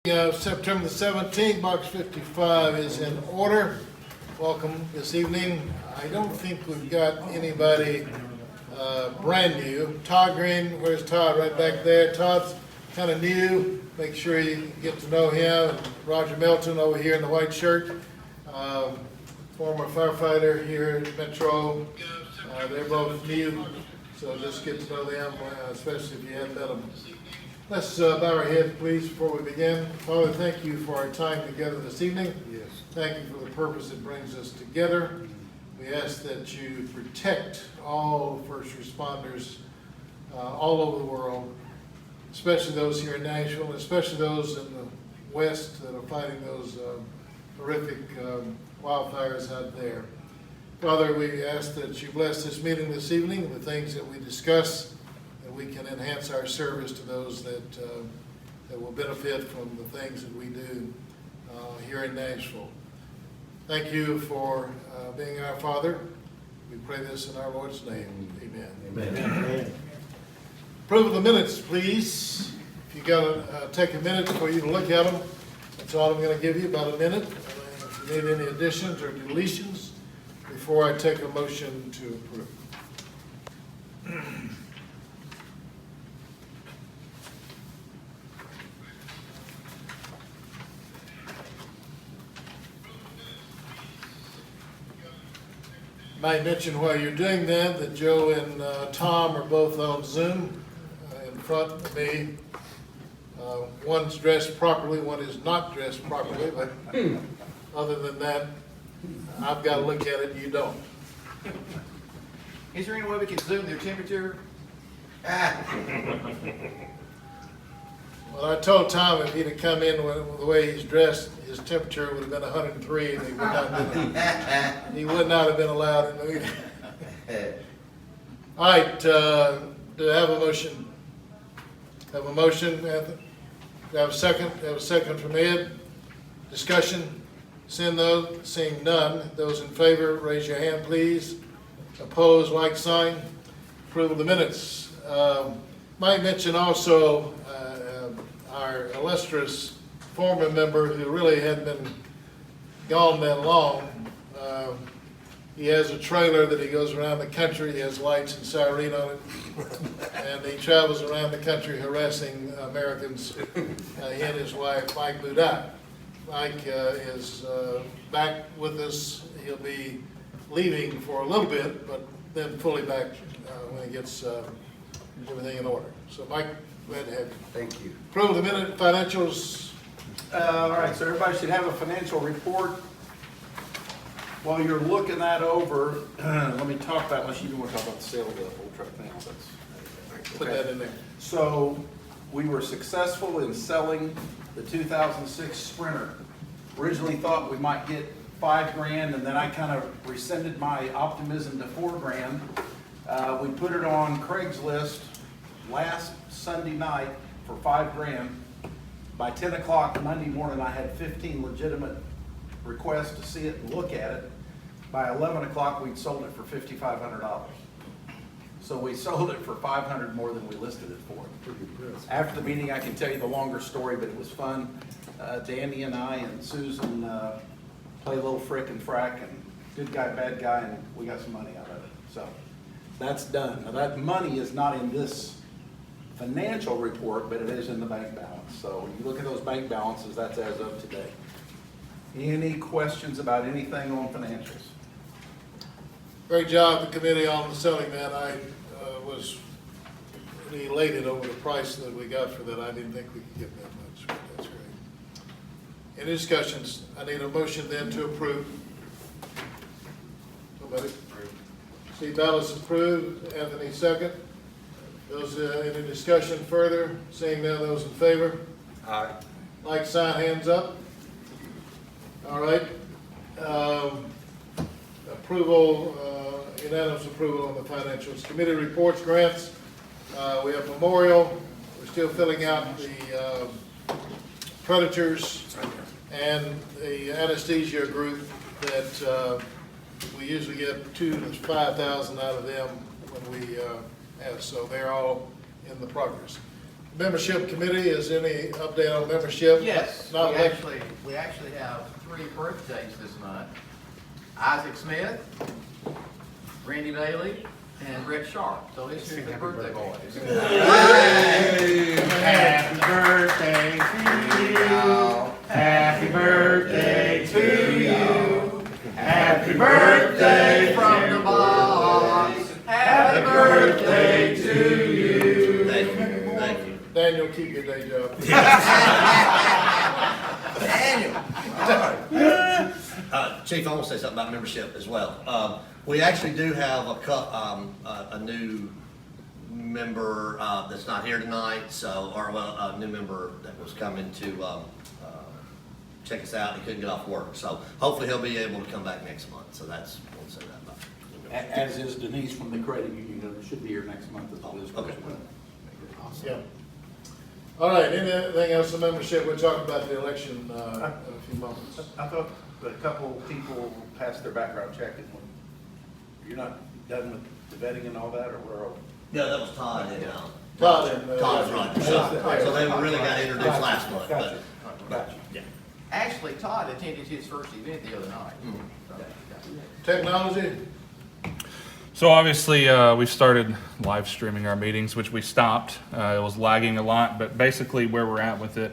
September the 17th, box 55 is in order. Welcome this evening. I don't think we've got anybody brand new. Todd Green, where's Todd? Right back there. Todd's kind of new. Make sure you get to know him. Roger Melton over here in the white shirt, former firefighter here at Metro. They're both new, so just get to know them, especially if you haven't met them. Let's bow our heads, please, before we begin. Father, thank you for our time together this evening. Yes. Thank you for the purpose that brings us together. We ask that you protect all first responders all over the world, especially those here in Nashville, and especially those in the West that are fighting those horrific wildfires out there. Father, we ask that you bless this meeting this evening, the things that we discuss, and we can enhance our service to those that will benefit from the things that we do here in Nashville. Thank you for being our Father. We pray this in our Lord's name. Amen. Amen. Approve of the minutes, please. If you got to take a minute for you to look at them, that's all I'm going to give you, about a minute. If you need any additions or deletions, before I take a motion to approve. Might mention while you're doing that Joe and Tom are both on Zoom in front of me. One's dressed properly, one is not dressed properly, but other than that, I've got to look at it, you don't. Is there any way we can zoom their temperature? Well, I told Tom if he'd have come in with the way he's dressed, his temperature would have been 103, and he would not have been allowed in the meeting. All right, do I have a motion? Have a motion, Anthony? Do I have a second? Do I have a second from Ed? Discussion? Seeing none. Those in favor, raise your hand, please. Opposed, like sign. Approval of the minutes. Might mention also our illustrious former member who really hadn't been gone that long. He has a trailer that he goes around the country. He has lights and siren on it. And he travels around the country harassing Americans. He and his wife, Mike Budat. Mike is back with us. He'll be leaving for a little bit, but then fully back when he gets everything in order. So Mike, go ahead and have it. Thank you. Approve the minute financials. All right, so everybody should have a financial report. While you're looking that over, let me talk about, unless you want to talk about the sale of the old truck now. Put that in there. So we were successful in selling the 2006 Sprinter. Originally thought we might get $5,000, and then I kind of rescinded my optimism to $4,000. We put it on Craigslist last Sunday night for $5,000. By 10 o'clock Monday morning, I had 15 legitimate requests to see it and look at it. By 11 o'clock, we'd sold it for $5,500. So we sold it for $500 more than we listed it for. After the meeting, I can tell you the longer story, but it was fun. Danny and I and Susan play a little frick and frack, and good guy, bad guy, and we got some money out of it. So that's done. Now that money is not in this financial report, but it is in the bank balance. So when you look at those bank balances, that's as of today. Any questions about anything on financials? Great job, the committee, on selling that. I was really elated over the price that we got for that. I didn't think we could get that much, but that's great. Any discussions? I need a motion then to approve. Somebody? Steve Ballas approved. Anthony second. Those any discussion further? Seeing none, those in favor? Aye. Like sign, hands up. All right. Approval, unanimous approval on the financials. Committee reports, grants. We have memorial. We're still filling out the predators and the anesthesia group that we usually get 2,000 to 5,000 out of them when we have. So they're all in the progress. Membership committee, is any update on membership? Yes, Not we elect- actually have 3 birthdays this month. Isaac Smith, Randy Bailey, and Brett Sharp. So this is the birthday boys. Happy birthday to you. Happy birthday to you. Happy birthday From the box. Happy birthday to you. Thank you, thank you. Daniel, keep your day job. Daniel. Chief, I want to say something about membership as well. We actually do have a new member that's not here tonight, so, or well, a new member that was coming to check us out. He couldn't get off work, so hopefully he'll be able to come back next month. So that's, I want to say that about. As is Denise from the credit union, who should be here next month as well. Okay. Yeah. All right, anything else on membership? We'll talk about the election in a few moments. I thought a couple people passed their background check and you're not done with the vetting and all that, or where are we? Yeah, that was Todd and, Todd and, Todd's right. So they really got introduced last month, but, Gotcha. yeah. Actually, Todd attended his first event the other night. Technology? So obviously, we've started live streaming our meetings, which we stopped. It was lagging a lot, but basically where we're at with it,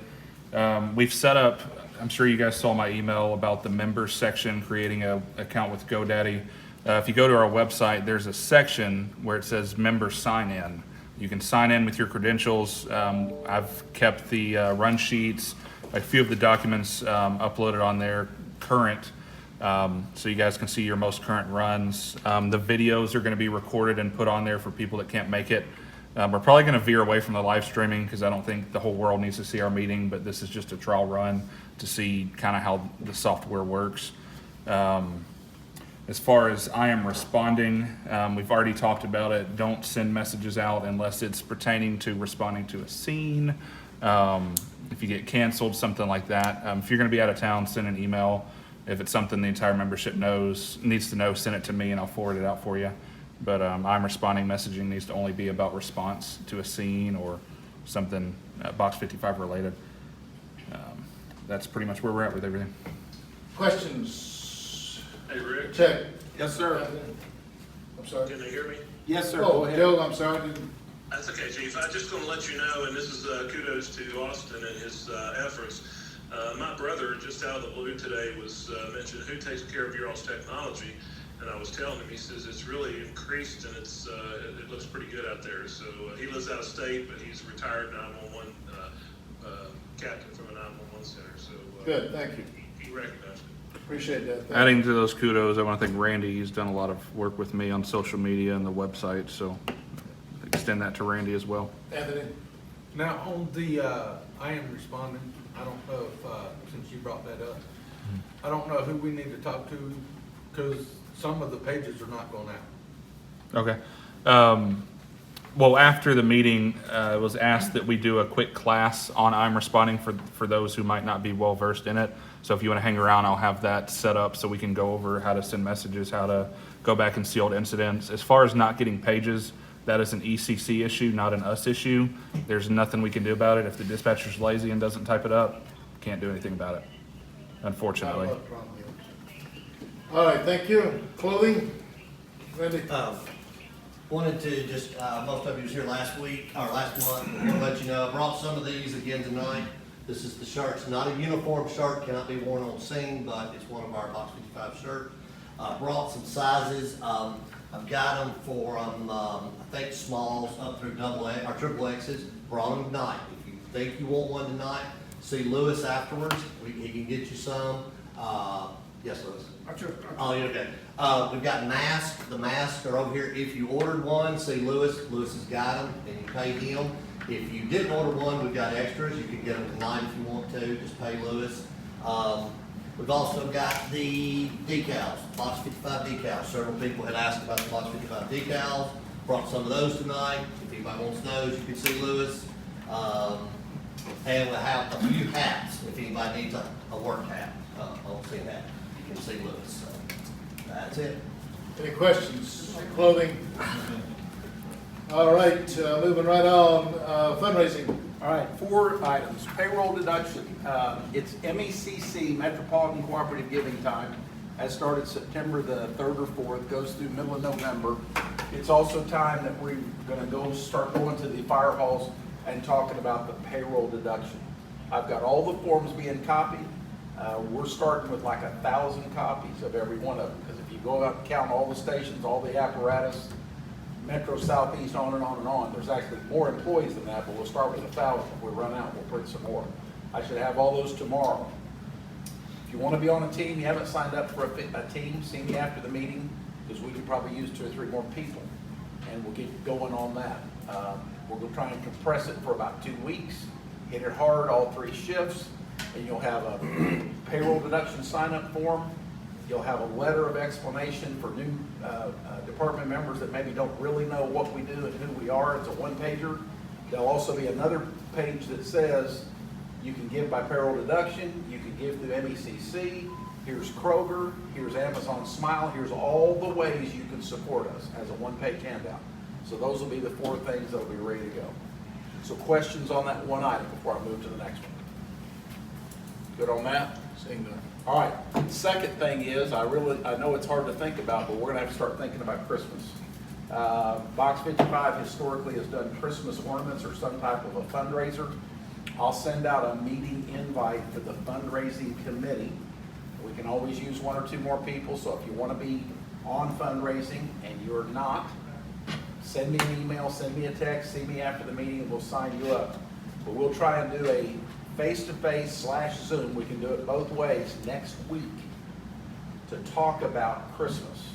we've set up, I'm sure you guys saw my email about the members section, creating an account with GoDaddy. If you go to our website, there's a section where it says member sign in. You can sign in with your credentials. I've kept the run sheets, a few of the documents uploaded on there current. So you guys can see your most current runs. The videos are going to be recorded and put on there for people that can't make it. We're probably going to veer away from the live streaming because I don't think the whole world needs to see our meeting, but this is just a trial run to see kind of how the software works. As far as I am responding, we've already talked about it. Don't send messages out unless it's pertaining to responding to a scene. If you get canceled, something like that. If you're going to be out of town, send an email. If it's something the entire membership needs to know, send it to me and I'll forward it out for you. But I'm responding messaging needs to only be about response to a scene or something Box 55 related. That's pretty much where we're at with everything. Questions? Hey, Rick, Check. Yes, sir. I'm sorry. can they hear me? Yes, sir. Go Oh, ahead. Joe, I'm sorry. Didn't- That's okay, Chief. I just want to let you know, and this is kudos to Austin and his efforts. My brother, just out of the blue today, was mentioning who takes care of your all's technology, and I was telling him, he says it's really increased and it looks pretty good out there. So he lives out of state, but he's a retired 911 captain from a 911 center. So Good, thank you. he recognized it. Appreciate that. Thank Adding to those kudos, I want to thank Randy. He's done a lot of work with me on social media and the website, so extend that to Randy as well. you. Anthony? Now, on the, I am responding, I don't know if, since you brought that up, I don't know who we need to talk to, because some of the pages are not going out. Okay. Well, after the meeting, it was asked that we do a quick class on I'm Responding for those who might not be well versed in it. So if you want to hang around, I'll have that set up so we can go over how to send messages, how to go back and see old incidents. As far as not getting pages, that is an ECC issue, not an us issue. There's nothing we can do about it. If the dispatcher's lazy and doesn't type it up, can't do anything about it, unfortunately. All right, thank you. Clothing? Randy? Wanted to just, most of you was here last week, or last month, I want to let you know, I brought some of these again tonight. This is the shirts, not a uniform shirt, cannot be worn on scene, but it's one of our Box 55 shirts. Brought some sizes, I've got them for, I think smalls up through double X, or triple X's, brought them tonight. If you think you want one tonight, see Lewis afterwards, he can get you some. Yes, Lewis? Oh, yeah, okay. We've got masks. The masks are over here. If you ordered one, see Lewis. Lewis has got them, and you pay him. If you didn't order one, we've got extras. You can get them tonight if you want to. Just pay Lewis. We've also got the decals, Box 55 decals. Several people had asked about the Box 55 decals. Brought some of those tonight. If anybody wants those, you can see Lewis. And we have a few hats. If anybody needs a work hat, I don't see a hat. You can see Lewis. So that's it. Any questions? Clothing? All right, moving right on, fundraising. All right, 4 items. Payroll deduction. It's MECC, Metropolitan Cooperative Giving Time. Has started September the 3rd or 4th, goes through middle of November. It's also time that we're gonna start going to the fire halls and talking about the payroll deduction. I've got all the forms being copied. We're starting with like 1,000 copies of every one of them, because if you go out and count all the stations, all the apparatus, Metro Southeast, on and on and on, there's actually more employees than that, but we'll start with 1,000. If we run out, we'll print some more. I should have all those tomorrow. If you want to be on a team, you haven't signed up for a team, see me after the meeting, because we could probably use 2 or 3 more people, and we'll get going on that. We're going to try and compress it for about 2 weeks, hit it hard, all 3 shifts, and you'll have a payroll deduction sign-up form. You'll have a letter of explanation for new department members that maybe don't really know what we do and who we are. It's a 1-pager. There'll also be another page that says you can give by payroll deduction, you can give through MECC, here's Kroger, here's Amazon Smile, here's all the ways you can support us as a 1-page handout. So those will be the 4 things that'll be ready to go. So questions on that one item before I move to the next one? Good on that? Seeing none. All right, second thing is, I know it's hard to think about, but we're gonna have to start thinking about Christmas. Box 55 historically has done Christmas ornaments or some type of a fundraiser. I'll send out a meeting invite to the fundraising committee. We can always use 1 or 2 more people, so if you wanna be on fundraising and you're not, send me an email, send me a text, see me after the meeting, and we'll sign you up. But we'll try and do a face-to-face / Zoom, we can do it both ways, next week to talk about Christmas.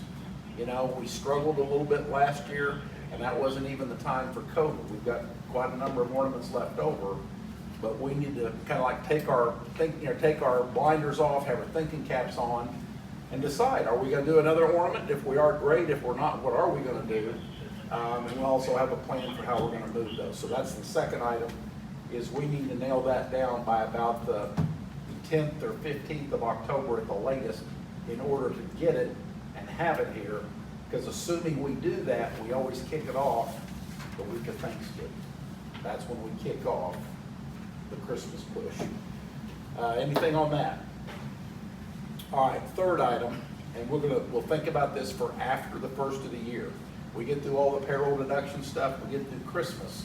You know, we struggled a little bit last year, and that wasn't even the time for COVID. We've got quite a number of ornaments left over, but we need to kind of like take our blinders off, have our thinking caps on, and decide, are we gonna do another ornament? If we are, great. If we're not, what are we gonna do? And we'll also have a plan for how we're gonna move those. So that's the second item, is we need to nail that down by about the 10th or 15th of October at the latest in order to get it and have it here. Because assuming we do that, we always kick it off the week of Thanksgiving. That's when we kick off the Christmas push. Anything on that? All right, third item, and we'll think about this for after the first of the year. We get through all the payroll deduction stuff, we get through Christmas.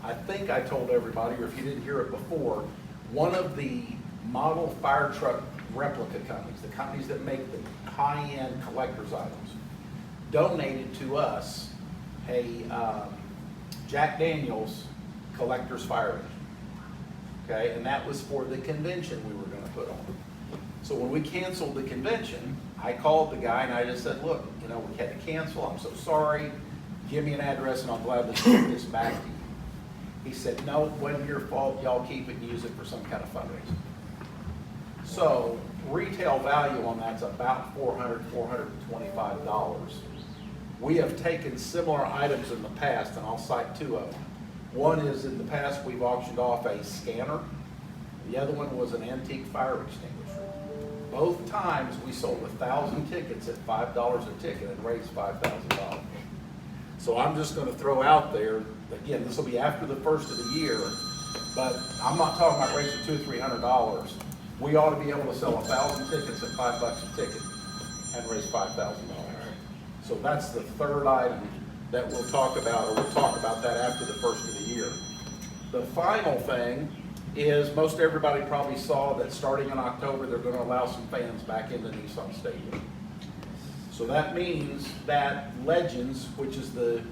I think I told everybody, or if you didn't hear it before, one of the model fire truck replica companies, the companies that make the high-end collector's items, donated to us a Jack Daniels collector's fire engine. Okay, and that was for the convention we were gonna put on. So when we canceled the convention, I called the guy and I just said, look, you know, we had to cancel, I'm so sorry, give me an address and I'll gladly send this back to you. He said, no, it wasn't your fault, y'all keep it and use it for some kind of fundraiser. So retail value on that's about $400, $425. We have taken similar items in the past, and I'll cite 2 of them. One is in the past we've auctioned off a scanner. The other one was an antique fire extinguisher. Both times we sold 1,000 tickets at $5 a ticket and raised $5,000. So I'm just going to throw out there, again, this will be after the first of the year, but I'm not talking about raising $200 or $300. We ought to be able to sell 1,000 tickets at $5 a ticket and raise $5,000. So that's the third item that we'll talk about, or we'll talk about that after the first of the year. The final thing is, most everybody probably saw that starting in October, they're going to allow some fans back into Nissan Stadium. So that means that Legends, which is the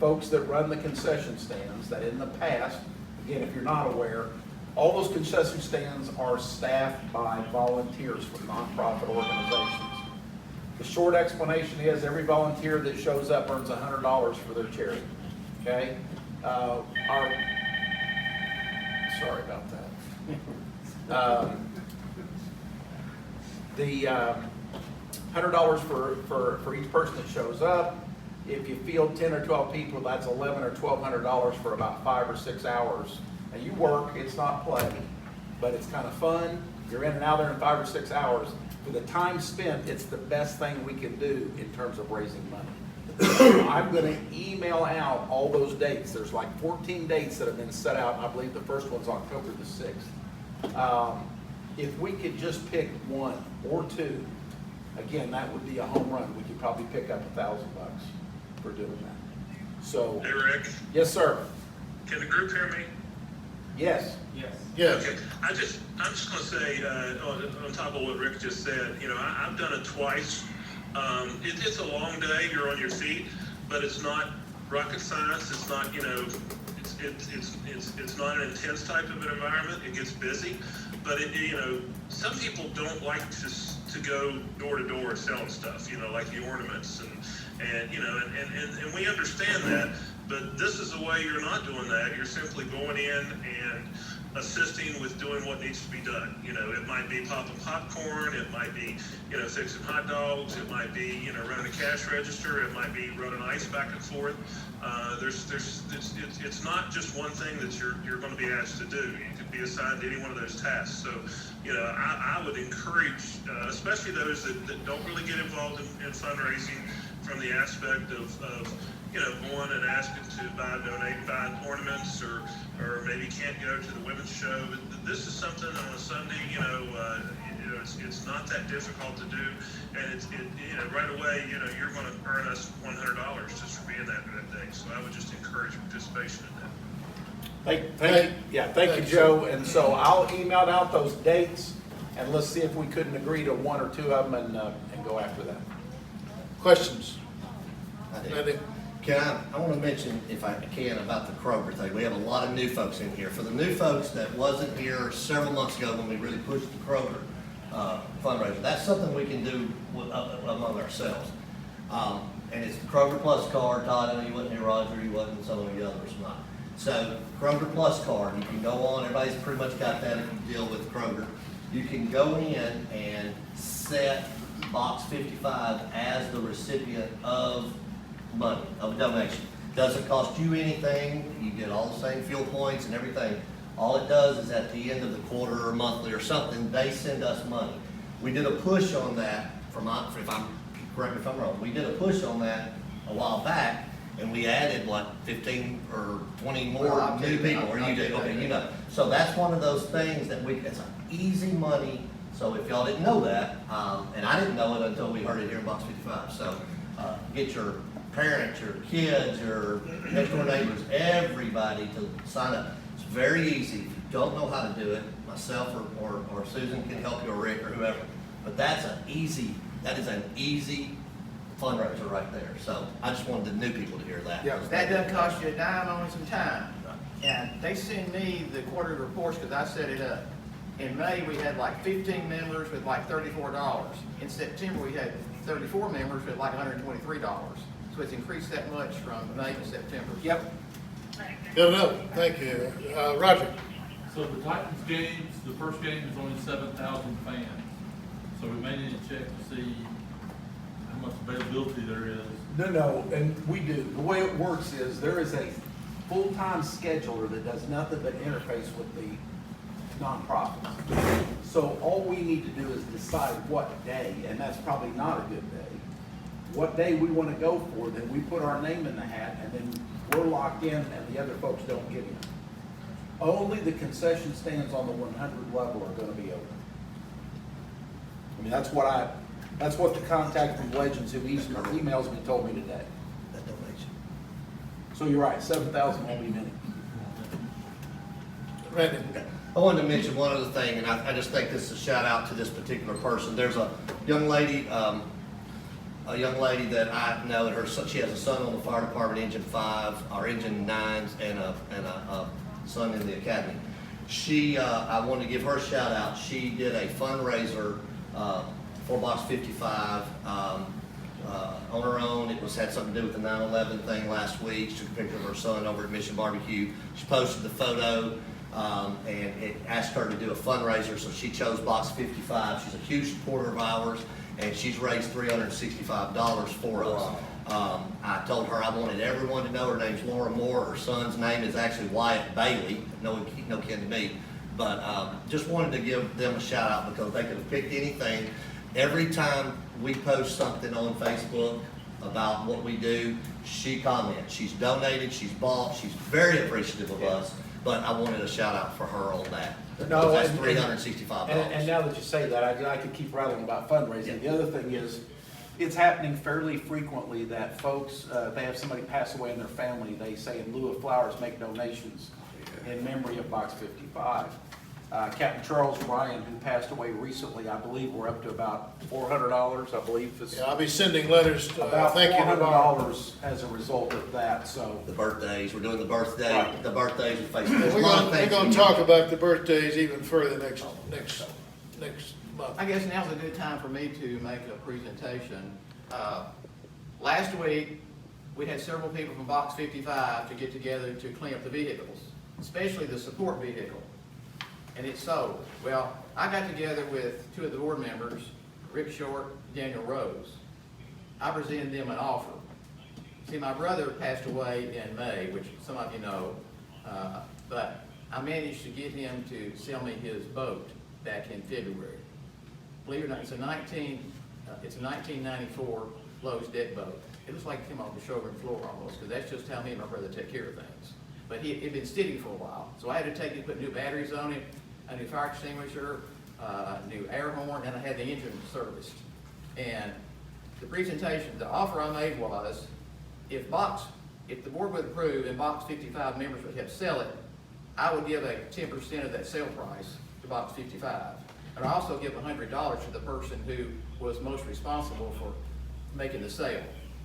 folks that run the concession stands, that in the past, again, if you're not aware, all those concession stands are staffed by volunteers from nonprofit organizations. The short explanation is every volunteer that shows up earns $100 for their charity, okay? Sorry about that. The $100 for each person that shows up. If you field 10 or 12 people, that's $1,100 or $1,200 for about 5 or 6 hours. Now you work, it's not play, but it's kind of fun. You're in and out there in 5 or 6 hours. For the time spent, it's the best thing we can do in terms of raising money. I'm gonna email out all those dates. There's like 14 dates that have been set out. I believe the first one's October the 6th. If we could just pick one or two, again, that would be a home run. We could probably pick up $1,000 for doing that. So, Hey, Rick, yes, sir. can the group hear me? Yes. Yes, Okay, I'm just gonna say, on top of what Rick just said, you know, I've done it twice. It's a long day, you're on your feet, but it's not rocket science, it's not, you know, it's not an intense type of an environment, it gets busy, but you know, some people don't like to go door to door selling stuff, you know, like the ornaments and you know, and we understand that, but this is a way you're not doing that, you're simply going in and assisting with doing what needs to be done. You know, it might be popping popcorn, it might be, you know, fixing hot dogs, it might be, you know, running a cash register, it might be running ice back and forth. It's not just one thing that you're going to be asked to do. You could be assigned to any one of those tasks. So, you know, I would encourage, especially those that don't really get involved in fundraising from the aspect of you know, going and asking to buy ornaments or maybe can't go to the women's show. But this is something on a Sunday, you know, it's not that difficult to do. And you know, right away, you know, you're going to earn us $100 just for being that day. So I would just encourage participation in that. Thank you, Joe. And so I'll email out those dates and let's see if we couldn't agree to one or two of them and go after that. questions? I do. Randy? I want to mention, if I can, about the Kroger thing. We have a lot of new folks in here. For the new folks that wasn't here several months ago when we really pushed the Kroger fundraiser, that's something we can do among ourselves. And it's the Kroger Plus card. Todd, I know you wasn't here, Roger, you wasn't, some of the others not. So Kroger Plus card, you can go on, everybody's pretty much got that if you deal with Kroger. You can go in and set Box 55 as the recipient of money, of a donation. Doesn't cost you anything, you get all the same fuel points and everything. All it does is at the end of the quarter or monthly or something, they send us money. We did a push on that, correct me if I'm wrong, we did a push on that a while back, and we added, what, 15 or 20 more new people, or you did, okay, you know. So that's one of those things that it's an easy money, so if y'all didn't know that, and I didn't know it until we heard it here in Box 55, so get your parents, your kids, your next door neighbors, everybody to sign up. It's very easy. If you don't know how to do it, myself or Susan can help you, or Rick or whoever. But that is an easy fundraiser right there. So I just wanted the new people to hear that. Yeah. That doesn't cost you a dime, only some time. And they send me the quarterly reports because I set it up. In May, we had like 15 members with like $34. In September, we had 34 members with like $123. So it's increased that much from May to September. Yep. Good enough, thank you. Roger? So the Titans games, the first game is only 7,000 fans. So we may need to check to see how much availability there is. No, and we do. The way it works is there is a full-time scheduler that does nothing but interface with the nonprofits. So all we need to do is decide what day, and that's probably not a good day, what day we want to go for, then we put our name in the hat, and then we're locked in, and the other folks don't get in. Only the concession stands on the 100 level are going to be open. I mean, that's what the contact from Legends who emails me told me today. That donation. So you're right, 7,000 won't be many. Randy? I wanted to mention one other thing, and I just think this is a shout out to this particular person. There's a young lady that I know, and she has a son on the fire department, Engine 5, or Engine 9s, and a son in the academy. I wanted to give her a shout out. She did a fundraiser for Box 55 on her own. It had something to do with the 9/11 thing last week. She took a picture of her son over at Mission Barbecue. She posted the photo, and it asked her to do a fundraiser, so she chose Box 55. She's a huge supporter of ours, and she's raised $365 for us. I told her I wanted everyone to know her name's Laura Moore. Her son's name is actually Wyatt Bailey, no kin to me. But just wanted to give them a shout out because they could have picked anything. Every time we post something on Facebook, about what we do, she comments. She's donated, she's bought, she's very appreciative of us, but I wanted a shout out for her on that. No, That's and- $365. And now that you say that, I could keep rattling about fundraising. The other thing is, it's happening fairly frequently that folks, they have somebody pass away in their family, they say in lieu of flowers, make donations in memory of Box 55. Captain Charles Bryan, who passed away recently, I believe we're up to about $400, I believe. It's Yeah, I'll be sending letters, about thank you tomorrow. $400 as a result of that, so. The birthdays, we're doing the birthdays Right. with Facebook. There's We're a lot gonna, of we're things gonna we talk do. about the birthdays even further next month. I guess now's a good time for me to make a presentation. Last week, we had several people from Box 55 to get together to clean up the vehicles, especially the support vehicle. And it sold. Well, I got together with two of the board members, Rick Short, Daniel Rose. I presented them an offer. See, my brother passed away in May, which some of you know, but I managed to get him to sell me his boat back in February. Believe it or not, it's a 1994 Lowe's deck boat. It looks like it came off the showroom floor almost, because that's just how me and my brother take care of things. But it'd been sitting for a while, so I had to take it, put new batteries on it, a new fire extinguisher, new air horn, and I had the engine serviced. And the presentation, the offer I made was, if the board would approve and Box 55 members would help sell it, I would give a 10% of that sale price to Box 55. And I also give $100 to the person who was most responsible for making the sale.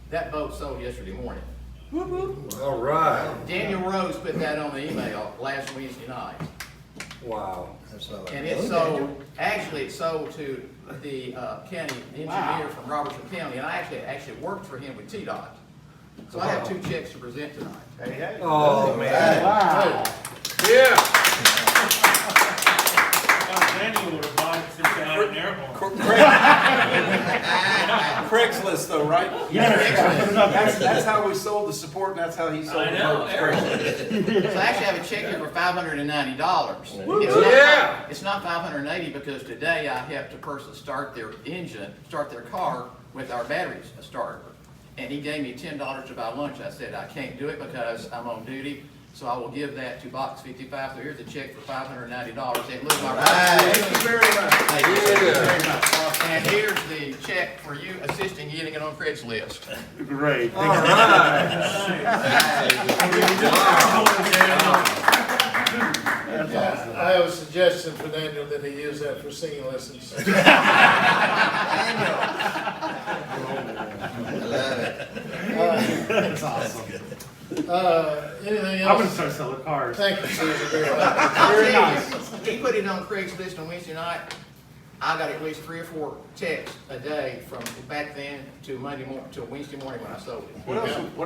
That boat sold yesterday morning. All right. Daniel Rose put that on the email last Wednesday night. Wow. And it sold, actually it sold to the county engineer from Robertson County, and I actually worked for him with TDOT. So I have two checks to present tonight. Oh, man. Wow. Yeah. Daniel would have bought it since they had an air horn. Craigslist though, right? That's how we sold the support, and that's how he sold I the know, boat. air horn. So I actually have a check here for $590. Yeah. It's not $580 because today I helped a person start their engine, start their car with our battery starter. And he gave me $10 to buy lunch. I said, I can't do it because I'm on duty, so I will give that to Box 55. So here's a check for $590. It looks my Thank you very much. Yeah. And here's the check for you assisting getting it on Craigslist. Great. All right. I have a suggestion for Daniel that he use that for singing lessons. That's awesome. Anything I'm gonna else? start selling cars. Thank you, Susan. Very much. I'll tell you, he put it on Craigslist on Wednesday night. I got at least 3 or 4 texts a day from back then to Monday morning, to Wednesday morning when I sold it. What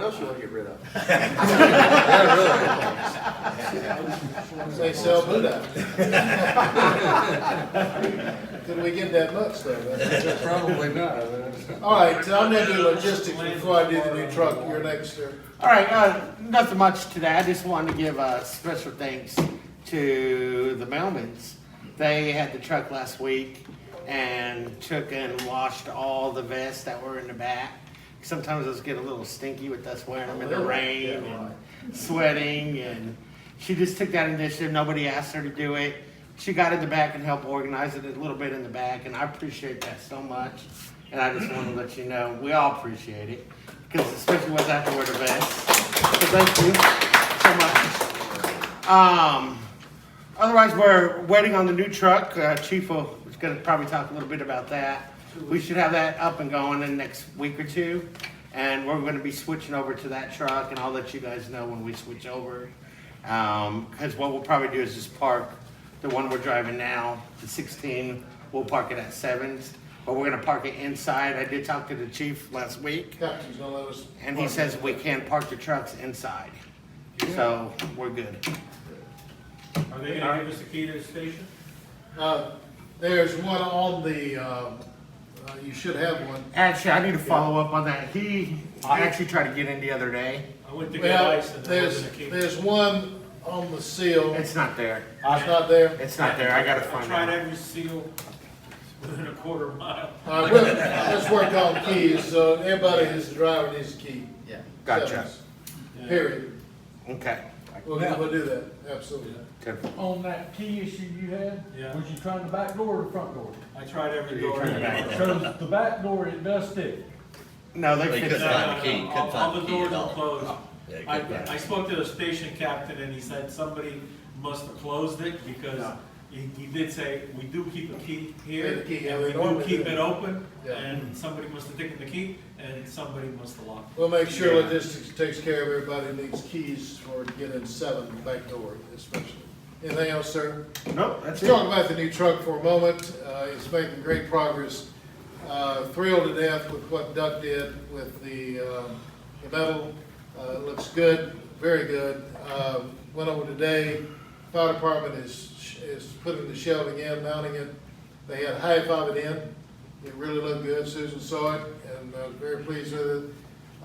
else you want to get rid of? They sell Buddha. Could we get that much though? Probably not. All right, I'm gonna do logistics before I do the new truck. You're next, sir. All right, nothing much today. I just wanted to give a special thanks to the Melmans. They had the truck last week and took and washed all the vests that were in the back. Sometimes those get a little stinky with us wearing them in the rain and sweating. And she just took that initiative. Nobody asked her to do it. She got in the back and helped organize it a little bit in the back, and I appreciate that so much. And I just want to let you know, we all appreciate it, because especially once I have to wear the vest. So thank you so much. Otherwise, we're waiting on the new truck. Chief is going to probably talk a little bit about that. We should have that up and going in the next week or two. And we're going to be switching over to that truck, and I'll let you guys know when we switch over. Because what we'll probably do is just park the one we're driving now, the 16, we'll park it at 7's. But we're going to park it inside. I did talk to the chief last week, Captain's gonna let us. and he says we can park the trucks inside. So we're good. Are they gonna give us a key to the station? There's one on the, you should have one. Actually, I need to follow up on that. I actually tried to get in the other day. I went to get Well, ice and there wasn't a key. there's one on the seal. It's not there. It's not there. It's not there. I gotta I find tried out. every seal. within a quarter mile. All right, let's work on keys, so everybody who's a driver needs a key. Yeah. Gotcha. Sevens. Period. Okay. We'll do that, absolutely. On that key issue you had, was you trying the back door or the front door? I tried every You're door. trying the back door. So the back door, it does stick. No, they They fixed couldn't that. find the key, couldn't All find the the key doors at are all. closed. Yeah, couldn't find I it. spoke to the station captain and he said somebody must have closed it because he did say, we do keep a key here Yeah, the key, yeah, and we we do normally keep do. it open Yeah. and somebody must have taken the key and somebody must have locked it. We'll make sure logistics takes care of everybody who needs keys for to get in 7, the back door especially. Anything else, sir? Nope, that's Let's it. talk about the new truck for a moment. It's making great progress. Thrilled to death with what Doug did with the metal. It looks good, very good. Went over today. Fire department is putting the shelving in, mounting it. They had half of it in. It really looked good. Susan saw it and was very pleased with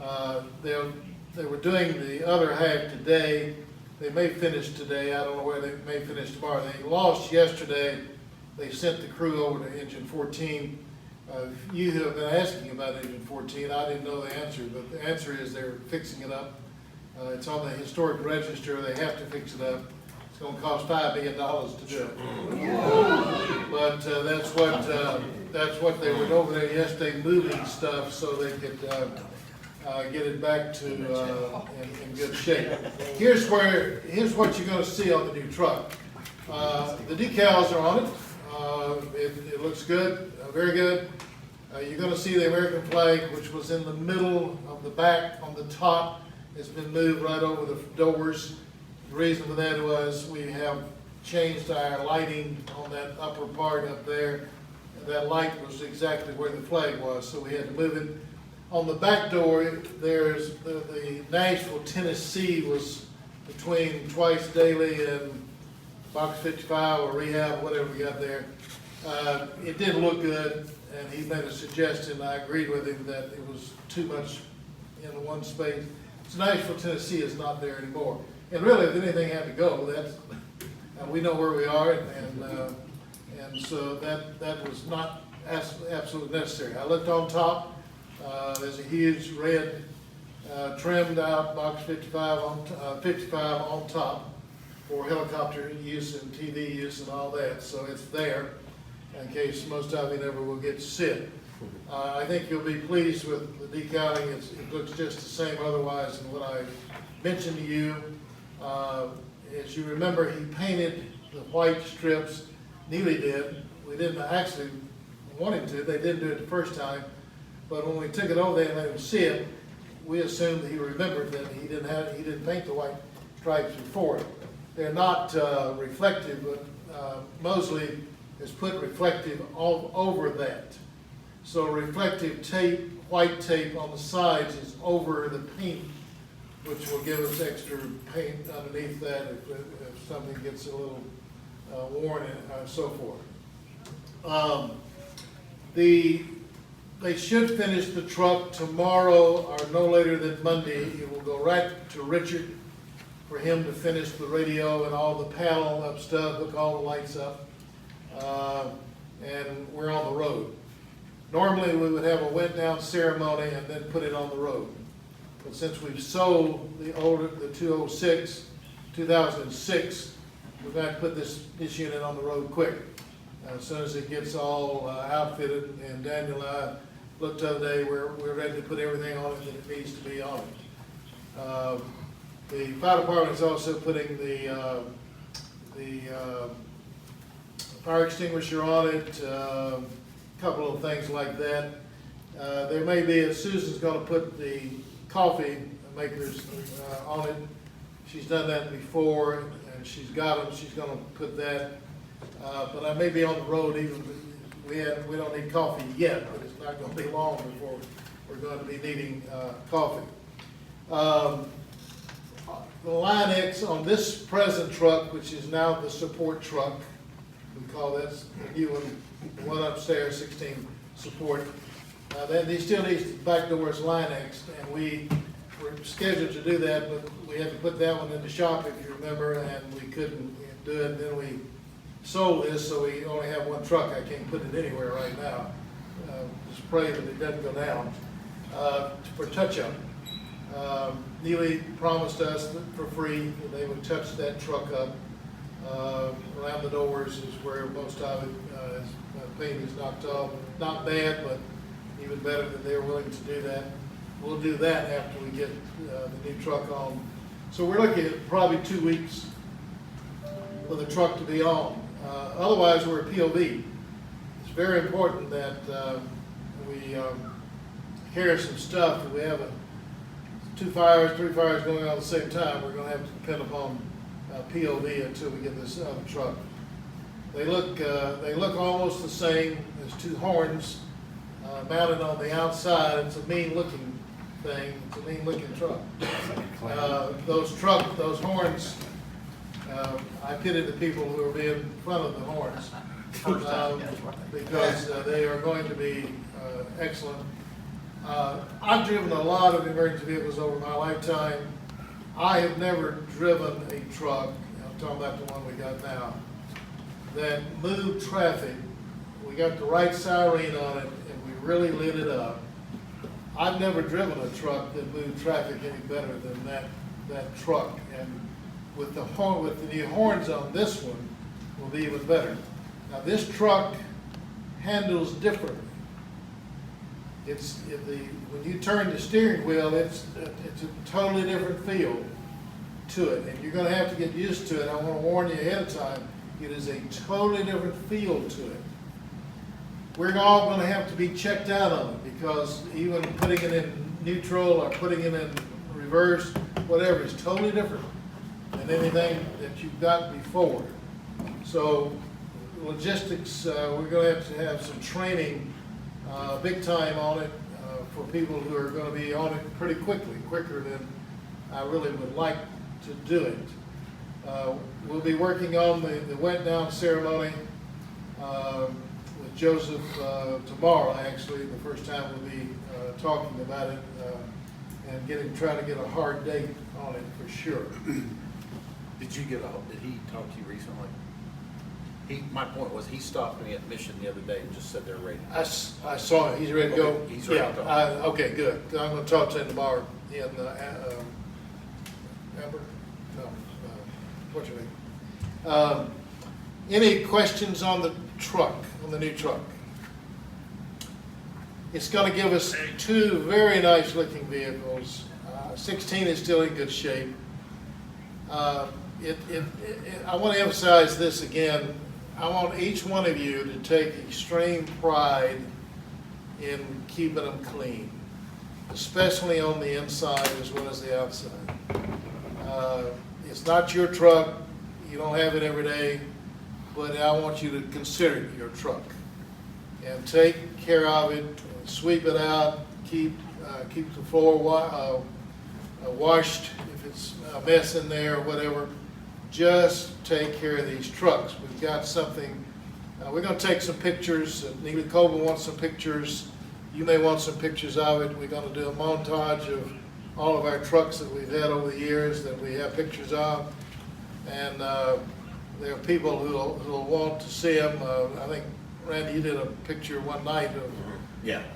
it. They were doing the other half today. They may finish today. I don't know where they may finish tomorrow. They lost yesterday. They sent the crew over to engine 14. You have been asking about engine 14. I didn't know the answer, but the answer is they're fixing it up. It's on the historic register. They have to fix it up. It's going to cost $5 million to do it. But that's what they were over there yesterday, moving stuff so they could get it back to in good shape. Here's what you're going to see on the new truck. The decals are on it. It looks good, very good. You're going to see the American flag, which was in the middle of the back on the top. It's been moved right over the doors. The reason for that was we have changed our lighting on that upper part up there. That light was exactly where the flag was, so we had to move it. On the back door, there's the Nashville, Tennessee was between Twice Daily and Box 55 or Rehab, whatever we got there. It didn't look good, and he made a suggestion. I agreed with him that it was too much in one space. So Nashville, Tennessee is not there anymore. And really, if anything had to go, that's we know where we are, and so that was not absolutely necessary. I looked on top. There's a huge red trimmed out Box 55 on top for helicopter use and TV use and all that. So it's there in case most of you never will get to see it. I think you'll be pleased with the decaling. It looks just the same otherwise than what I mentioned to you. As you remember, he painted the white strips. Neely did. We didn't actually want him to. They didn't do it the first time. But when we took it over there and let him see it, we assumed that he remembered that he didn't paint the white stripes before it. They're not reflective, but Mosley has put reflective all over that. So reflective tape, white tape on the sides is over the paint, which will give us extra paint underneath that if something gets a little worn and so forth. They should finish the truck tomorrow or no later than Monday. It will go right to Richard for him to finish the radio and all the panel up stuff, hook all the lights up, and we're on the road. Normally we would have a wet down ceremony and then put it on the road. But since we've sold the 2006, we're going to put this unit on the road quick. As soon as it gets all outfitted, and Daniel and I looked the other day, we're ready to put everything on it that it needs to be on it. The fire department is also putting the fire extinguisher on it, a couple of things like that. There may be, Susan's going to put the coffee makers on it. She's done that before, and she's got them. She's going to put that. But I may be on the road even, we don't need coffee yet, but it's not going to be long before we're going to be needing coffee. The Line X on this present truck, which is now the support truck, we call that the new one upstairs, 16 support. Then he still needs the back doors Line X, and we were scheduled to do that, but we had to put that one in the shop, if you remember, and we couldn't do it. Then we sold this, so we only have one truck. I can't put it anywhere right now. Just pray that it doesn't go down. For touch-up, Neely promised us that for free that they would touch that truck up. Around the doors is where most of it, paint is knocked off. Not bad, but even better that they're willing to do that. We'll do that after we get the new truck on. So we're looking at probably 2 weeks for the truck to be on. Otherwise, we're a POV. It's very important that we carry some stuff. If we have 2 fires, 3 fires going on at the same time, we're going to have to depend upon POV until we get this other truck. They look almost the same. There's 2 horns mounted on the outside. It's a mean looking thing. It's a mean looking truck. Those horns, I pity the people who are being in front of the horns because they are going to be excellent. I've driven a lot of emergency vehicles over my lifetime. I have never driven a truck, I'm talking about the one we got now, that moved traffic. We got the right siren on it and we really lit it up. I've never driven a truck that moved traffic any better than that truck. And with the new horns on this one, will be even better. Now this truck handles differently. When you turn the steering wheel, it's a totally different feel to it, and you're going to have to get used to it. I want to warn you ahead of time. It is a totally different feel to it. We're all going to have to be checked out on it because even putting it in neutral or putting it in reverse, whatever, is totally different than anything that you've got before. So logistics, we're going to have some training big time on it for people who are going to be on it pretty quickly, quicker than I really would like to do it. We'll be working on the wet down ceremony with Joseph tomorrow, actually, the first time we'll be talking about it and trying to get a hard date on it for sure. Did he talk to you recently? My point was, he stopped me at Mission the other day and just said they're ready. I saw him. He's ready to go? Okay, he's ready to Yeah, talk. okay, good. I'm going to talk to him tomorrow in Amber? No, what's your name? Any questions on the truck, on the new truck? It's going to give us 2 very nice looking vehicles. 16 is still in good shape. I want to emphasize this again. I want each one of you to take extreme pride in keeping them clean, especially on the inside as well as the outside. It's not your truck. You don't have it every day, but I want you to consider it your truck and take care of it, sweep it out, keep the floor washed if it's a mess in there or whatever. Just take care of these trucks. We've got something, we're going to take some pictures. Neely Coble wants some pictures. You may want some pictures of it. We're going to do a montage of all of our trucks that we've had over the years that we have pictures of. And there are people who'll want to see them. I think, Randy, you did a picture one night of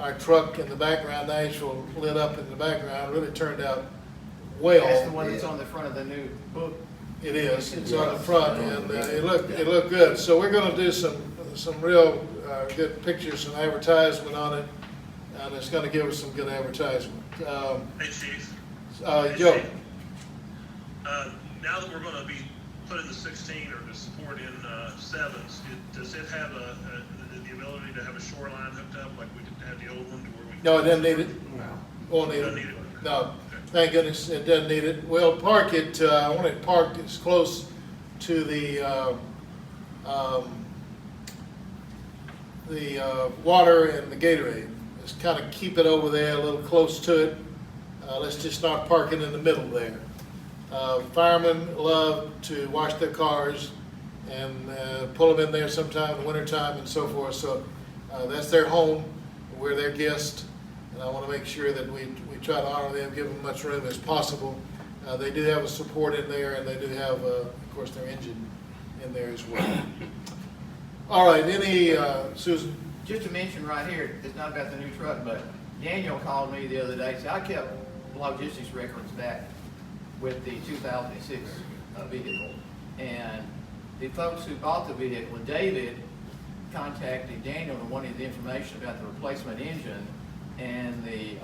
our truck in the background, Nashville lit up in the background. Really turned out well. That's the one that's on the front of the new book. It is. It's on the front, and it looked good. So we're going to do some real good pictures, some advertisement on it, and it's going to give us some good advertisement. Hey, Chief. Joe. Chief. Now that we're going to be putting the 16 or the support in 7s, does it have the ability to have a shoreline hooked up like we did have the old one to where we? No, it doesn't need it. No. Won't need Doesn't it. need it. No. Thank goodness it doesn't need it. We'll park it, I want it parked as close to the water and the Gatorade. Just kind of keep it over there, a little close to it. Let's just not park it in the middle there. Firemen love to wash their cars and pull them in there sometime in the wintertime and so forth. So that's their home. We're their guest. And I want to make sure that we try to honor them, give them much room as possible. They do have a support in there, and they do have, of course, their engine in there as well. All right, any, Susan? Just to mention right here, it's not about the new truck, but Daniel called me the other day, said, I kept logistics records back with the 2006 vehicle. And the folks who bought the vehicle, David contacted Daniel and wanted the information about the replacement engine and the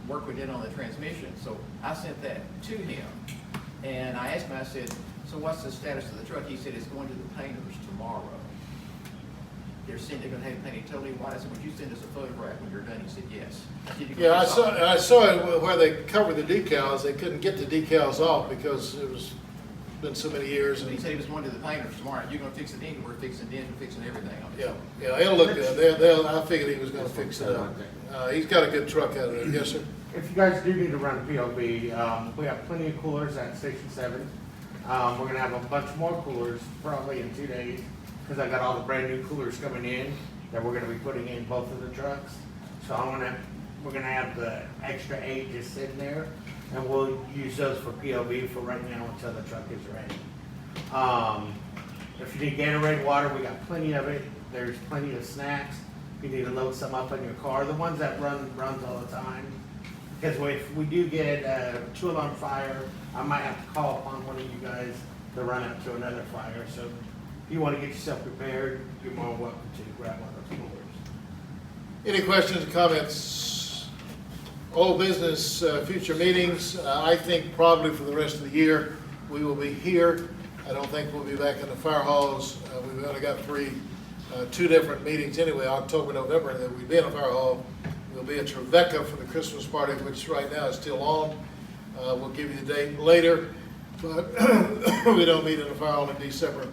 work we did on the transmission. So I sent that to him. And I asked him, I said, so what's the status of the truck? He said, it's going to the painters tomorrow. They're gonna have it painted totally white. I said, would you send us a photograph when you're done? He said, yes. I said, "You can Yeah, print off." I saw it where they covered the decals. They couldn't get the decals off because it was been so many years. And And he said he was going to the painters tomorrow. You're gonna fix the engine, we're fixing the engine, fixing everything on it. yeah, it'll look good. I figured he was gonna fix it up. He's got a good truck out of it. Yes, sir. If you guys do need to run POB, we have plenty of coolers at Station 7. We're gonna have a bunch more coolers probably in 2 days, because I got all the brand new coolers coming in that we're gonna be putting in both of the trucks. So we're gonna have the extra 8 just sitting there, and we'll use those for POB for right now until the truck is ready. If you need Gatorade water, we got plenty of it. There's plenty of snacks. If you need to load some up in your car, the ones that runs all the time. Because if we do get a 2-alarm fire, I might have to call upon one of you guys to run up to another fire. So if you want to get yourself prepared, you're more than welcome to grab one of those coolers. Any questions or comments? Old business, future meetings. I think probably for the rest of the year, we will be here. I don't think we'll be back in the fire halls. We've only got 2 different meetings anyway, October, November, that we'll be in a fire hall. We'll be at Trevecca for the Christmas party, which right now is still on. We'll give you the date later, but we don't meet in the fire hall in December.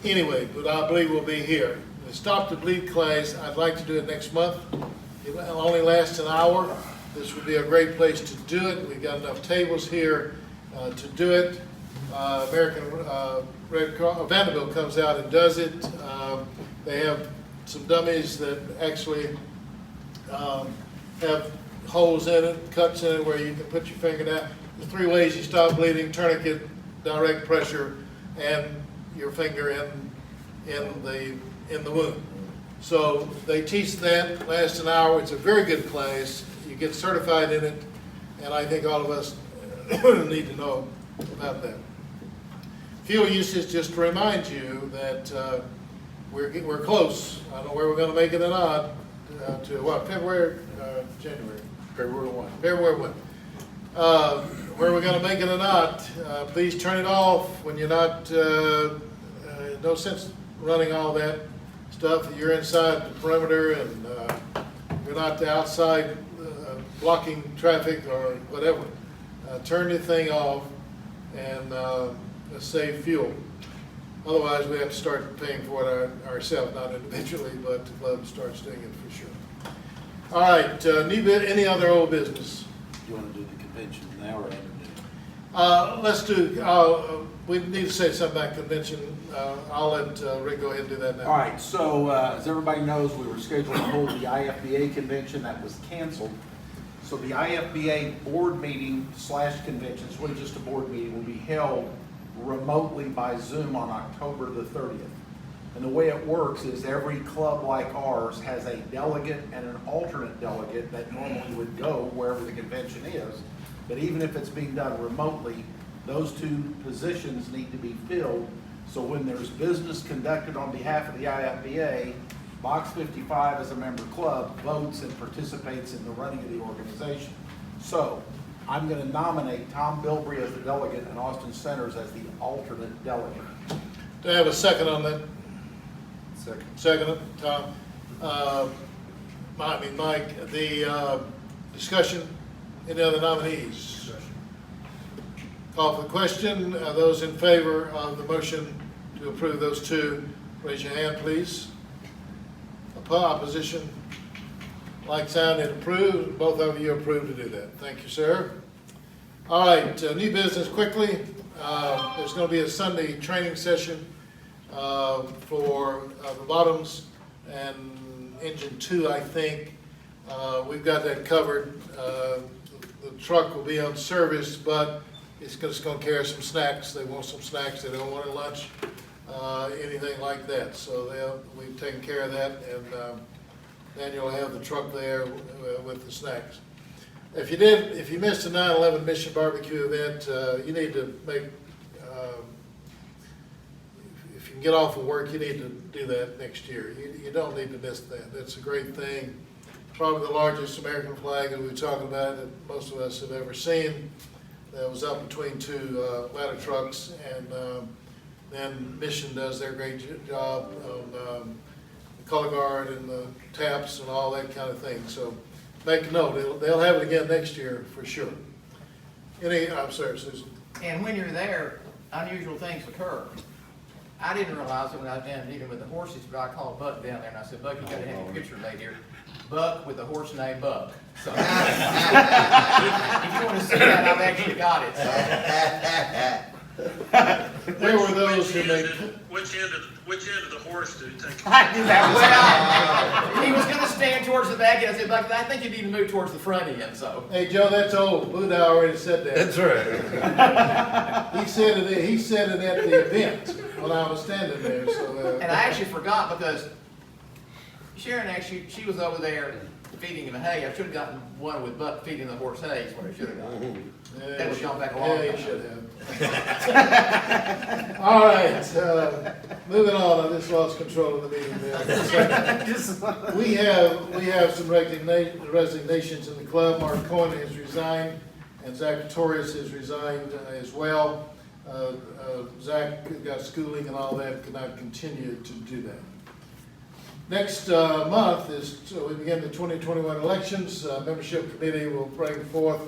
Anyway, but I believe we'll be here. The Stop the Bleed class, I'd like to do it next month. It will only last an hour. This would be a great place to do it. We've got enough tables here to do it. American Red Cross, Vanderbilt comes out and does it. They have some dummies that actually have holes in it, cuts in it where you can put your finger down. There's 3 ways you stop bleeding: tourniquet, direct pressure, and your finger in the wound. So they teach that, lasts an hour. It's a very good class. You get certified in it, and I think all of us need to know about that. Fuel usage, just to remind you that we're close. I don't know where we're going to make it or not. To what, February, January? February 1. February 1. Where we're going to make it or not, please turn it off when you're not, no sense running all that stuff. You're inside the perimeter and you're not outside blocking traffic or whatever. Turn the thing off and save fuel. Otherwise, we have to start paying for it ourselves, not individually, but the club starts doing it for sure. All right, any other old business? You want to do the convention now or after? Let's do, we need to say something about convention. I'll let Rick go ahead and do that now. All right, so as everybody knows, we were scheduled to hold the IFBA convention. That was canceled. So the IFBA board meeting / convention, it's really just a board meeting, will be held remotely by Zoom on October the 30th. And the way it works is every club like ours has a delegate and an alternate delegate that normally would go wherever the convention is. But even if it's being done remotely, those 2 positions need to be filled. So when there's business conducted on behalf of the IFBA, Box 55 as a member club votes and participates in the running of the organization. So I'm going to nominate Tom Bilbrey as the delegate and Austin Centers as the alternate delegate. Do I have a second on that? Second. Second, Tom. Mike, the discussion, any other nominees? Call for the question. Those in favor of the motion to approve those 2, raise your hand, please. Opposition, like sign, it approved. Both of you approved to do that. Thank you, sir. All right, new business quickly. There's going to be a Sunday training session for the bottoms and engine 2, I think. We've got that covered. The truck will be on service, but it's just going to carry some snacks. They want some snacks. They don't want a lunch. anything like that. So we've taken care of that, and Daniel will have the truck there with the snacks. If you missed the 9/11 Mission Barbecue event, you need to make, if you can get off of work, you need to do that next year. You don't need to miss that. That's a great thing. Probably the largest American flag that we're talking about that most of us have ever seen. That was up between two ladder trucks, and then Mission does their great job on the color guard and the taps and all that kind of thing. So make a note, they'll have it again next year for sure. I'm sorry, Susan. And when you're there, unusual things occur. I didn't realize it when I was down dealing with the horses, but I called Buck down there and I said, Buck, you gotta have your picture made here. Buck with a horse named Buck. So, if you wanna see that, I've actually got it, so. There were those who made. Which end of the horse did he take? I knew that well. He was gonna stand towards the back end. I said, Buck, I think you need to move towards the front end, so. Hey, Joe, that's old. Buddha already said that. That's right. He said it at the event when I was standing there, so. And I actually forgot because Sharon actually, she was over there feeding him hay. I should have gotten one with Buck feeding the horse hay is what I should have gotten. That was gone back a long Yeah, you time. should have. All right, moving on. I just lost control of the meeting there. We have some resignations in the club. Mark Cohen has resigned, and Zach Pretorius has resigned as well. Zach got schooling and all that, could not continue to do that. Next month is, so we begin the 2021 elections. Membership committee will bring forth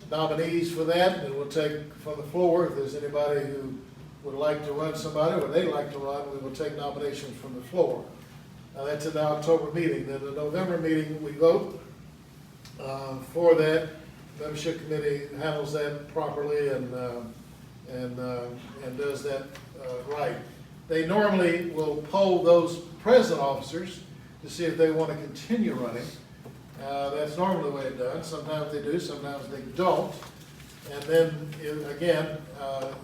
nominees for that, and we'll take from the floor. If there's anybody who would like to run somebody, or they'd like to run, we will take nominations from the floor. That's in the October meeting. Then the November meeting, we vote for that. Membership committee handles that properly and does that right. They normally will poll those present officers to see if they want to continue running. That's normally the way it's done. Sometimes they do, sometimes they don't. And then, again,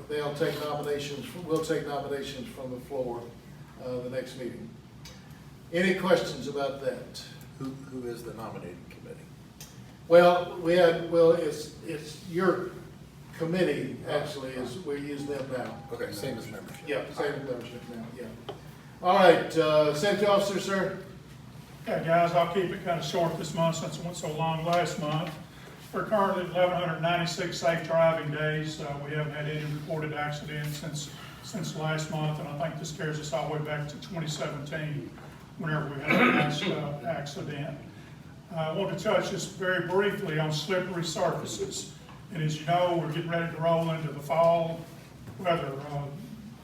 we'll take nominations from the floor the next meeting. Any questions about that? Who is the nominating committee? Well, it's your committee, actually, we use them now. Okay, same as membership. Yeah, same as membership now, yeah. All right, safety officer, sir? Okay, guys, I'll keep it kind of short this month since it went so long last month. We're currently at 1,196 safe driving days. We haven't had any reported accidents since last month, and I think this carries us all the way back to 2017, whenever we had our last accident. I want to touch just very briefly on slippery surfaces. And as you know, we're getting ready to roll into the fall weather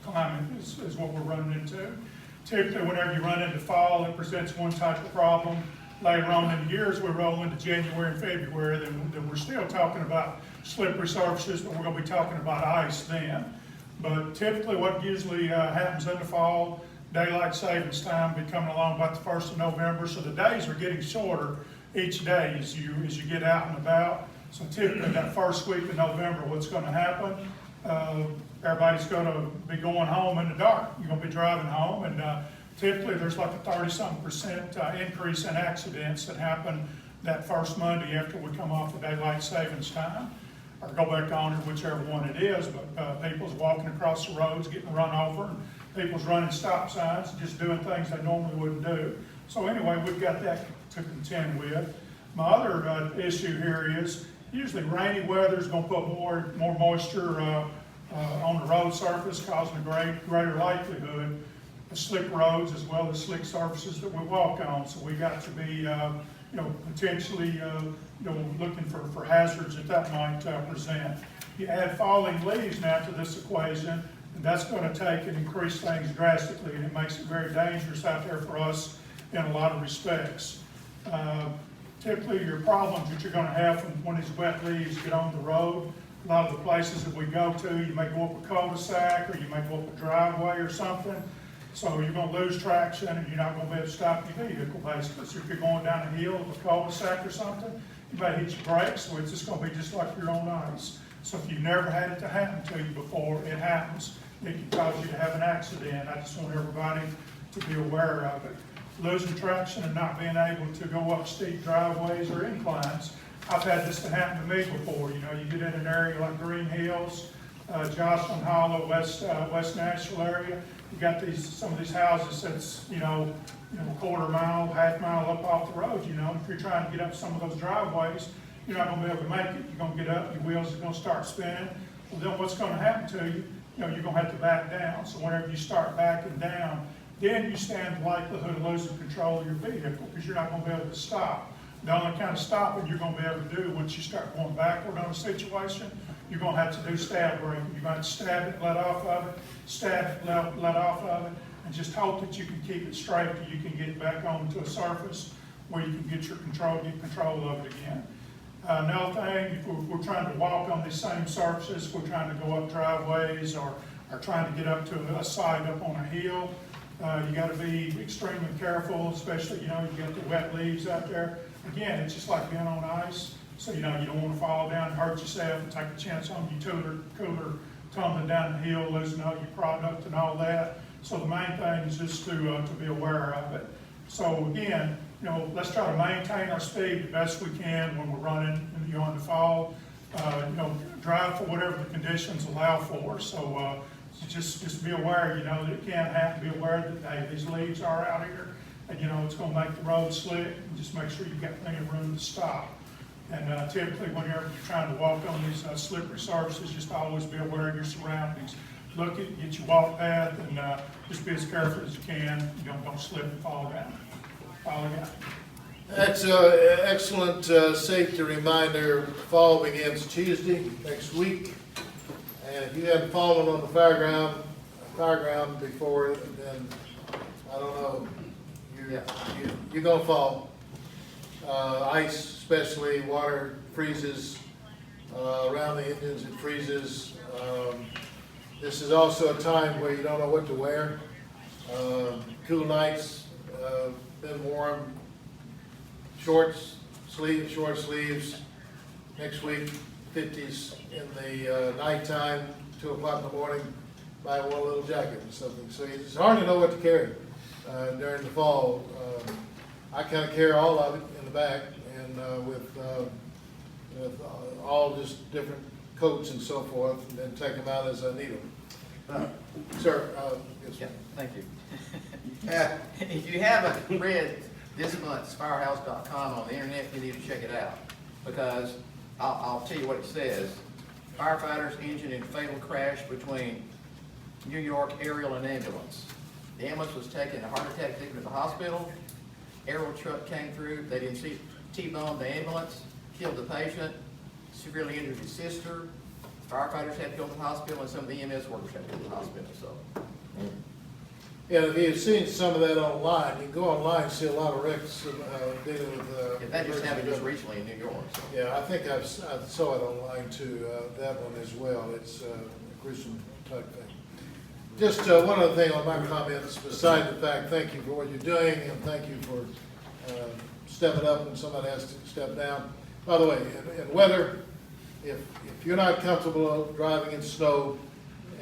climate is what we're running into. Typically, whenever you run into fall, it presents one type of problem. Later on in the year, as we roll into January and February, then we're still talking about slippery surfaces, but we're going to be talking about ice then. But typically, what usually happens in the fall, daylight savings time be coming along about the 1st of November, so the days are getting shorter each day as you get out and about. So typically, that first week of November, what's going to happen? Everybody's going to be going home in the dark. You're going to be driving home, and typically there's like a 30-something% increase in accidents that happen that first Monday after we come off the daylight savings time, or go back on it, whichever one it is. But people's walking across the roads, getting run over, and people's running stop signs, just doing things they normally wouldn't do. So anyway, we've got that to contend with. My other issue here is usually rainy weather is going to put more moisture on the road surface, causing a greater likelihood of slick roads as well as slick surfaces that we walk on. So we got to be, potentially, looking for hazards that might present. You add falling leaves now to this equation, and that's going to take and increase things drastically, and it makes it very dangerous out there for us in a lot of respects. Typically, your problems that you're going to have from when these wet leaves get on the road, a lot of the places that we go to, you may go up a cul-de-sac, or you may go up a driveway or something. So you're going to lose traction, and you're not going to be able to stop your vehicle, basically. So if you're going down a hill of a cul-de-sac or something, you may hit your brakes, so it's just going to be just like you're on ice. So if you've never had it to happen to you before, it happens. it can cause you to have an accident. I just want everybody to be aware of it. Losing traction and not being able to go up steep driveways or inclines. I've had this to happen to me before. You know, you get in an area like Green Hills, Jocelyn Hollow, West Nashville area. You got some of these houses that's, quarter mile, half mile up off the road. If you're trying to get up some of those driveways, you're not gonna be able to make it. You're gonna get up, your wheels are gonna start spinning. Well, then what's gonna happen to you? You're gonna have to back down. So whenever you start backing down, then you stand the likelihood of losing control of your vehicle because you're not gonna be able to stop. The only kind of stopping you're gonna be able to do once you start going backward on a situation, you're gonna have to do stab braking. You're gonna have to stab it, let off of it, stab it, let off of it, and just hope that you can keep it straight till you can get back onto a surface where you can get control of it again. Another thing, if we're trying to walk on these same surfaces, we're trying to go up driveways or trying to get up to a side up on a hill, you gotta be extremely careful, especially, you got the wet leaves out there. Again, it's just like being on ice, so you don't wanna fall down and hurt yourself and take a chance on your cooler tumbling down the hill, losing all your product and all that. So the main thing is just to be aware of it. So again, let's try to maintain our speed the best we can when we're running in the fall. Drive for whatever the conditions allow for. So just be aware, that it can happen. Be aware that, hey, these leaves are out here, and it's going to make the road slick. And just make sure you've got plenty of room to stop. And typically, whenever you're trying to walk on these slippery surfaces, just always be aware of your surroundings. Look at, get your walk path, and just be as careful as you can. Don't slip and fall down. That's an excellent safety reminder. Fall begins Tuesday next week. And if you haven't fallen on the fireground before, then I don't know, you're gonna fall. Ice especially, water freezes, around the engines it freezes. This is also a time where you don't know what to wear. Cool nights, been warm, short sleeves. Next week, 50s in the nighttime, 2 o'clock in the morning, buy one little jacket or something. So it's hard to know what to carry during the fall. I kind of carry all of it in the back, and with all just different coats and so forth, and then take them out as I need them. Sir, yes, Yeah, thank you. If you haven't read this month's firehouse.com on the internet, you need to check it out, because I'll tell you what it says. Firefighters injured in fatal crash between New York aerial and ambulance. The ambulance was taken, a heart attack, taken to the hospital. Aerial truck came through, they didn't see T-bone the ambulance, killed the patient, severely injured his sister. Firefighters had to go to the hospital, and some of the EMS workers had to go to the hospital, so. yeah, if you've seen some of that online, you can go online and see a lot of wrecks dealing with. Yeah, that just happened just recently in New York, so. Yeah, I think I saw it online too, that one as well. It's a gruesome type thing. Just one other thing on my comments, besides the fact, thank you for what you're doing, and thank you for stepping up when somebody has to step down. By the way, in weather, if you're not comfortable driving in snow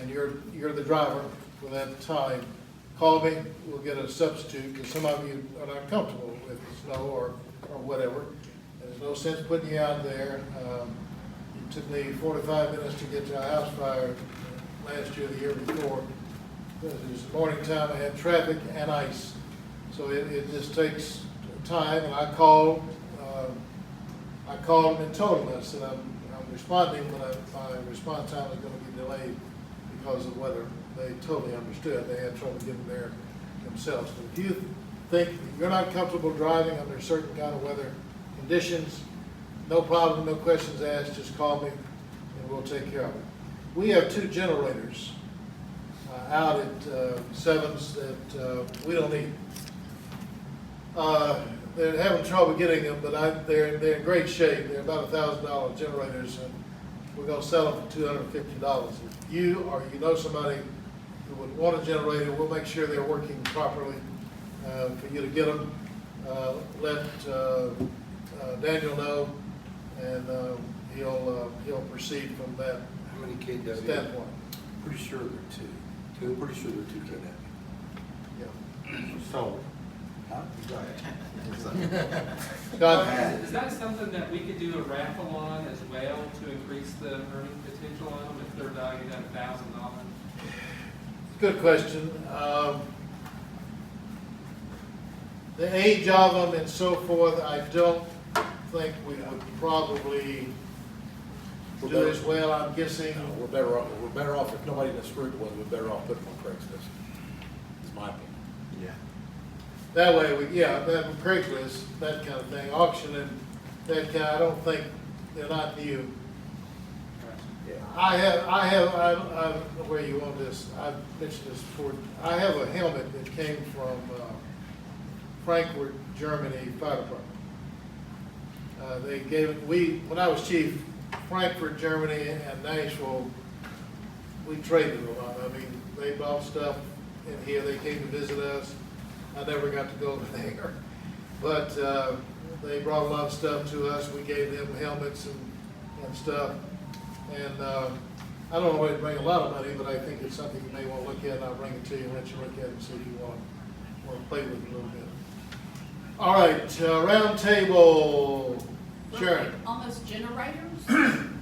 and you're the driver for that time, call me, we'll get a substitute, because some of you are not comfortable with snow or whatever. There's no sense putting you out there. It took me 45 minutes to get to a house fire last year, the year before. It was the morning time, I had traffic and ice. So it just takes time, and I called them and told them, I said, I'm responding, but my response time is going to be delayed because of weather. They totally understood. They had trouble getting there themselves. But if you think you're not comfortable driving under certain kind of weather conditions, no problem, no questions asked, just call me and we'll take care of it. We have 2 generators out at Sevens that we don't need. They're having trouble getting them, but they're in great shape. They're about $1,000 generators, and we're going to sell them for $250. If you or you know somebody who would want a generator, we'll make sure they're working properly for you to get them. Let Daniel know, and he'll proceed from that How many KW? standpoint. Pretty sure there are 2. I'm pretty sure they're 2K now. So, Huh? Scott? Is that something that we could do a raffle on as well to increase the earning potential on them if they're valued at $1,000? Good question. The age of them and so forth, I don't think we would probably do as well, I'm guessing. We're better off, if nobody in this group was, we're better off putting them on Craigslist. Is my opinion. yeah. That way, that Craigslist, that kind of thing, auctioning, that kind, I don't think, they're not new. I where you want this, I've mentioned this before, I have a helmet that came from Frankfurt, Germany Fire Department. They gave it, when I was chief, Frankfurt, Germany and Nashville, we traded a lot. I mean, they bought stuff in here, they came to visit us. I never got to go there. But they brought a lot of stuff to us. We gave them helmets and stuff. And I don't know whether to bring a lot of money, but I think it's something you may want to look at. I'll bring it to you and let you look at it and see if you want to play with it a little bit. All right, round table. Sharon. On those generators,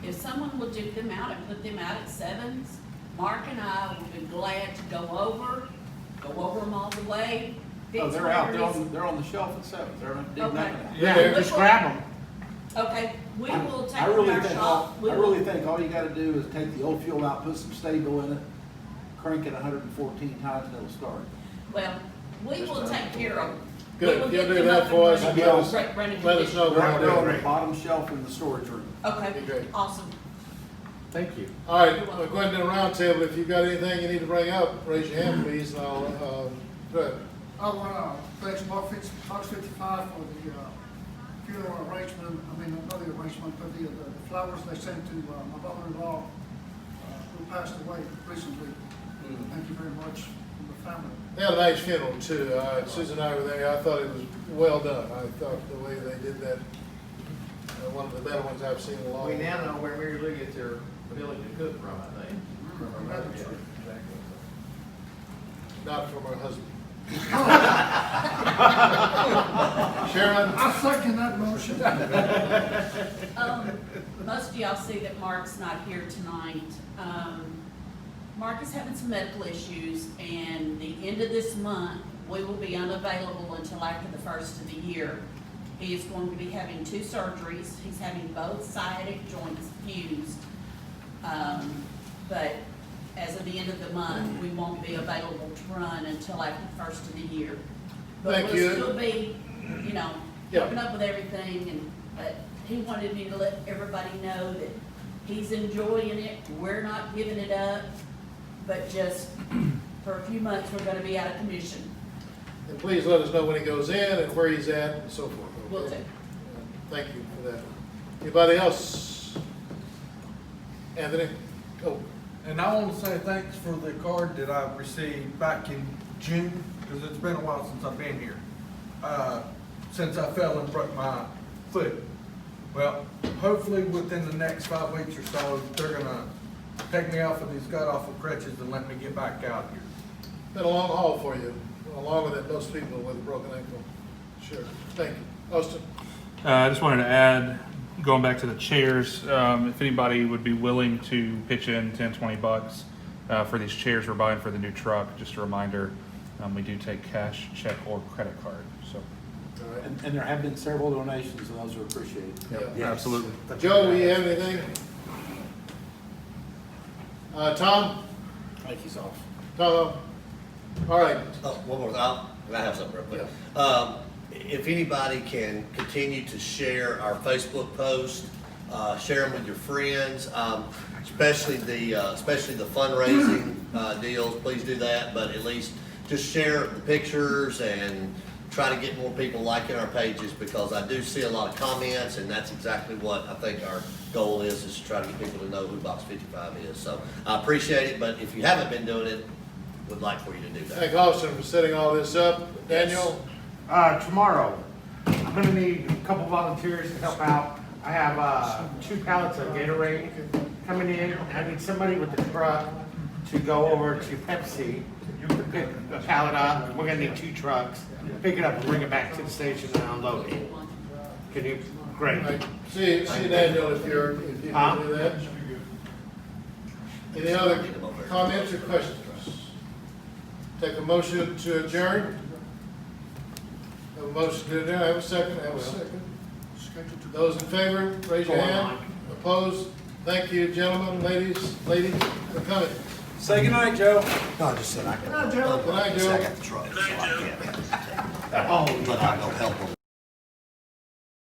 if someone will dig them out and put them out at Sevens, Mark and I would be glad to go over them all the way. Oh, they're out, they're on the shelf at 7, they're not doing Okay. nothing. Yeah, just grab them. Okay, we will take I them really to our think, shop. I really think all you gotta do is take the old fuel out, put some stable in it, crank it 114 times and it'll start. Well, we will take care of them. Good, We will you'll get do them that up for and us. running. Let us- Running let us know. condition. They're on the bottom shelf in the storage room. Okay, Be great. awesome. Thank you. All right, we're going to the round table. If you've got anything you need to bring up, raise your hand, please, and I'll, go ahead. I want to thank Box 55 for the funeral arrangement, not the arrangement, but the flowers they sent to my brother-in-law who passed away recently. Thank you very much from the family. They had a nice funeral too. Susan and I were there. I thought it was well done. I thought the way they did that, one of the better ones I've seen in a long We time. now know where Mary Lou gets her ability to cook from, I think. Not from her husband. Sharon? I second that motion. Most of y'all see that Mark's not here tonight. Mark is having some medical issues, and the end of this month, we will be unavailable until after the first of the year. He is going to be having 2 surgeries. He's having both sciatic joints fused. But as of the end of the month, we won't be available to run until after the first of the year. Thank But you. we'll still be, Yeah. keeping up with everything, and, but he wanted me to let everybody know that he's enjoying it. We're not giving it up, but just for a few months, we're gonna be out of commission. And please let us know when he goes in and where he's at and so forth. okay? Will do. Thank you for that. Anybody else? Anthony? Oh, And I want to say thanks for the card that I received back in June, because it's been a while since I've been here. Since I fell and broke my foot. Well, hopefully within the next 5 weeks or so, they're gonna take me off of these god-awful crutches and let me get back out here. been a long haul for you, longer than most people with a broken ankle. Sure. Thank you. Austin? I just wanted to add, going back to the chairs, if anybody would be willing to pitch in 10, 20 bucks for these chairs we're buying for the new truck, just a reminder, we do take cash, check, or credit card, so. All right. And there have been several donations and those are appreciated. Yeah. Absolutely. Joe, do you have anything? Tom? I think he's off. Tom? All right. Oh, one more, I have something real quick. If anybody can continue to share our Facebook post, share them with your friends, especially the fundraising deals, please do that, but at least just share the pictures and try to get more people liking our pages, because I do see a lot of comments, and that's exactly what I think our goal is to try to get people to know who Box 55 is. So I appreciate it, but if you haven't been doing it, would like for you to do that. Thank Austin for setting all this up. Daniel? Tomorrow, I'm gonna need a couple volunteers to help out. I have 2 pallets of Gatorade coming in. I need somebody with the truck to go over to Pepsi, pick a pallet up, we're gonna need 2 trucks, pick it up and bring it back to the station and unload it. Can you, great. All right, see Daniel if you can do that. Any other comments or questions? Take a motion to adjourn. Have a motion to adjourn, have a second, have a second. Those in favor, raise your hand. Opposed? Thank you, gentlemen, ladies, for coming. Say goodnight, Joe. No, I just said I can. Good night, Joe. Good night, Joe. I got the truck, so I Good night, Joe. can't. Oh, but I go help them